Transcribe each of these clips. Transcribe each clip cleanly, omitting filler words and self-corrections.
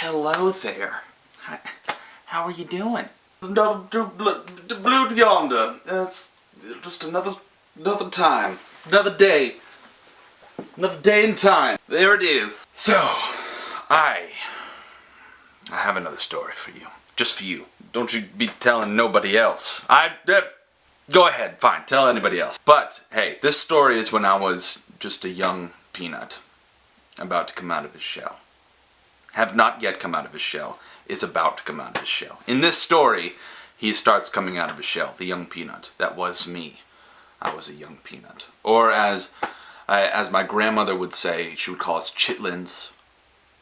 Hello there. How are you doing? Blue yonder. It's just another time. Another day. Another day in time. There it is. So, I have another story for you. Just for you. Don't you be telling nobody else. Go ahead, fine, tell anybody else. But, hey, this story is when I was just a young peanut. About to come out of his shell. Have not yet come out of his shell. Is about to come out of his shell. In this story, he starts coming out of his shell. The young peanut. That was me. I was a young peanut. Or as my grandmother would say, she would call us chitlins.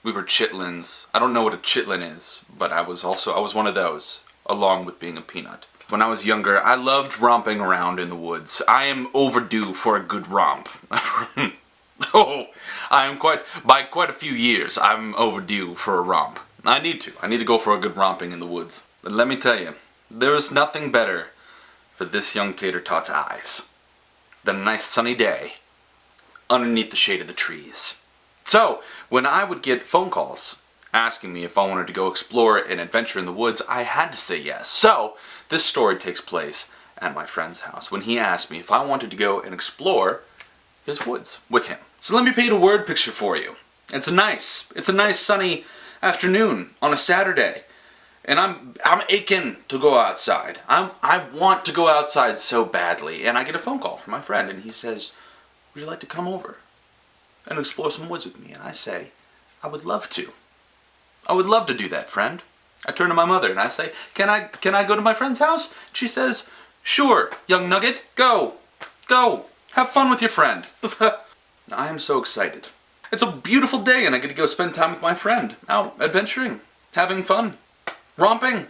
We were chitlins. I don't know what a chitlin is, but I was one of those, along with being a peanut. When I was younger, I loved romping around in the woods. I am overdue for a good romp. Oh, by quite a few years, I'm overdue for a romp. I need to go for a good romping in the woods. But let me tell you, there is nothing better for this young tater tot's eyes than a nice sunny day underneath the shade of the trees. So, when I would get phone calls asking me if I wanted to go explore an adventure in the woods, I had to say yes. So, this story takes place at my friend's house when he asked me if I wanted to go and explore his woods with him. So let me paint a word picture for you. It's a nice sunny afternoon on a Saturday, and I'm aching to go outside. I want to go outside so badly, and I get a phone call from my friend, and he says, "Would you like to come over and explore some woods with me?" And I say, "I would love to. I would love to do that, friend." I turn to my mother and I say, "Can I go to my friend's house?" She says, "Sure, young nugget, go. Have fun with your friend." I am so excited. It's a beautiful day and I get to go spend time with my friend. Out adventuring, having fun, romping.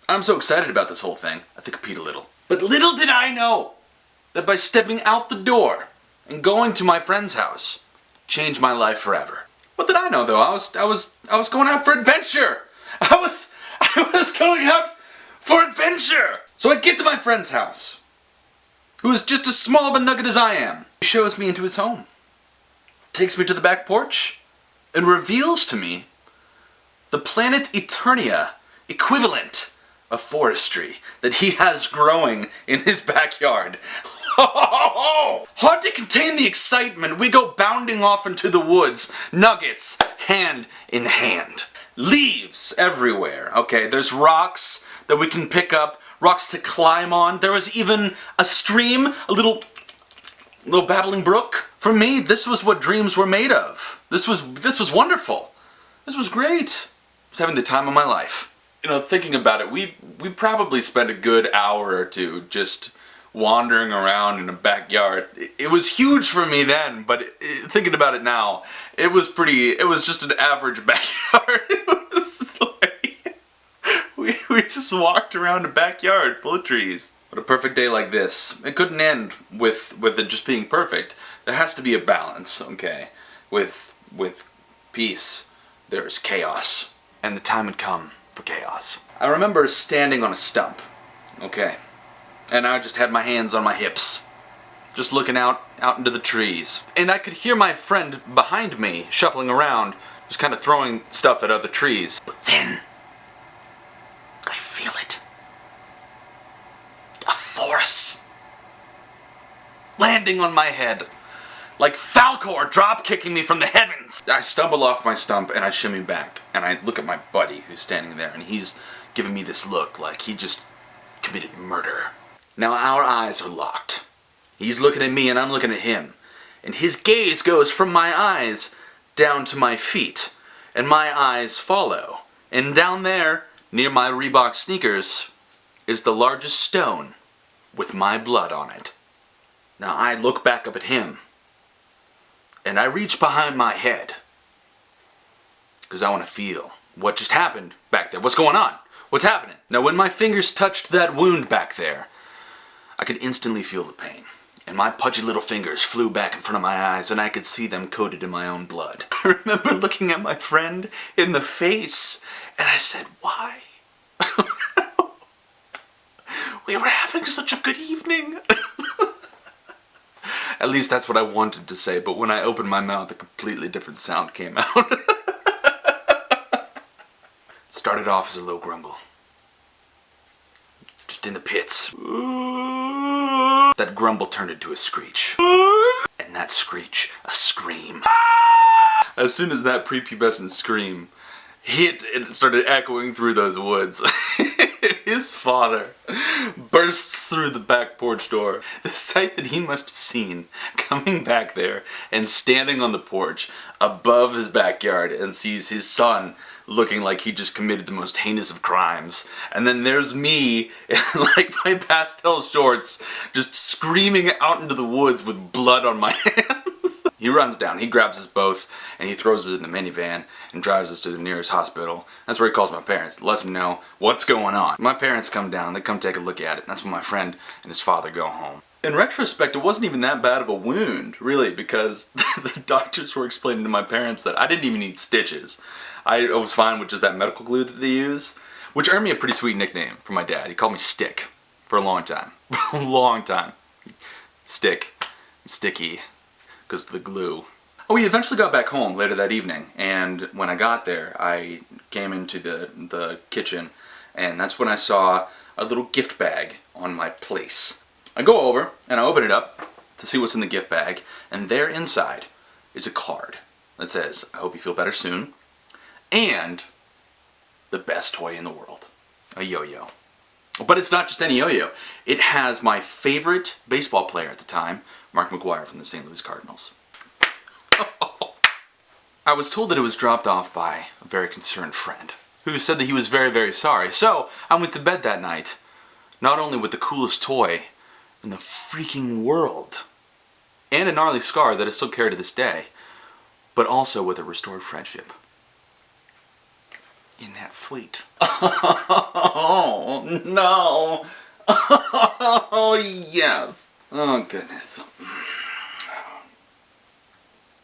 I'm so excited about this whole thing. I think I peed a little. But little did I know that by stepping out the door and going to my friend's house, changed my life forever. What did I know though? I was going out for adventure. I was going out for adventure. So I get to my friend's house, who is just as small of a nugget as I am. He shows me into his home, takes me to the back porch, and reveals to me the planet Eternia equivalent of forestry that he has growing in his backyard. Hard to contain the excitement. We go bounding off into the woods, nuggets, hand in hand. Leaves everywhere, okay? There's rocks that we can pick up, rocks to climb on. There was even a stream, a little babbling brook. For me, this was what dreams were made of. This was wonderful. This was great. I was having the time of my life. You know, thinking about it, we probably spent a good hour or two just wandering around in a backyard. It was huge for me then, but thinking about it now, it was just an average backyard. It was like, we just walked around a backyard full of trees. But a perfect day like this, it couldn't end with it just being perfect. There has to be a balance, okay? With peace, there's chaos. And the time had come for chaos. I remember standing on a stump, okay? And I just had my hands on my hips, just looking out into the trees. And I could hear my friend behind me shuffling around, just kind of throwing stuff at other trees. But then, I feel it. A force landing on my head, like Falcor drop-kicking me from the heavens. I stumble off my stump and I shimmy back, and I look at my buddy who's standing there, and he's giving me this look like he just committed murder. Now our eyes are locked. He's looking at me and I'm looking at him. And his gaze goes from my eyes down to my feet. And my eyes follow. And down there, near my Reebok sneakers, is the largest stone with my blood on it. Now I look back up at him. And I reach behind my head. Because I want to feel what just happened back there. What's going on? What's happening? Now when my fingers touched that wound back there, I could instantly feel the pain, and my pudgy little fingers flew back in front of my eyes, and I could see them coated in my own blood. I remember looking at my friend in the face, and I said, "Why?" We were having such a good evening. At least that's what I wanted to say, but when I opened my mouth, a completely different sound came out. started off as a low grumble. Just in the pits. That grumble turned into a screech. And that screech, a scream. As soon as that prepubescent scream hit and it started echoing through those woods, his father bursts through the back porch door. The sight that he must have seen coming back there and standing on the porch above his backyard and sees his son looking like he just committed the most heinous of crimes. And then there's me in like my pastel shorts just screaming out into the woods with blood on my hands. He runs down, he grabs us both, and he throws us in the minivan and drives us to the nearest hospital. That's where he calls my parents, lets them know what's going on. My parents come down, they come take a look at it, and that's when my friend and his father go home. In retrospect, it wasn't even that bad of a wound, really, because the doctors were explaining to my parents that I didn't even need stitches. I was fine with just that medical glue that they use, which earned me a pretty sweet nickname from my dad. He called me Stick for a long time. For a long time. Stick. Sticky. Because of the glue. Oh, we eventually got back home later that evening, and when I got there, I came into the kitchen, and that's when I saw a little gift bag on my place. I go over, and I open it up to see what's in the gift bag, and there inside is a card that says, "I hope you feel better soon," and the best toy in the world, a yo-yo. But it's not just any yo-yo. It has my favorite baseball player at the time, Mark McGwire from the St. Louis Cardinals. I was told that it was dropped off by a very concerned friend who said that he was very, very sorry. So I went to bed that night, not only with the coolest toy in the freaking world, and a gnarly scar that I still carry to this day, but also with a restored friendship. Isn't that sweet? Oh, no. Oh, yes. Oh, goodness.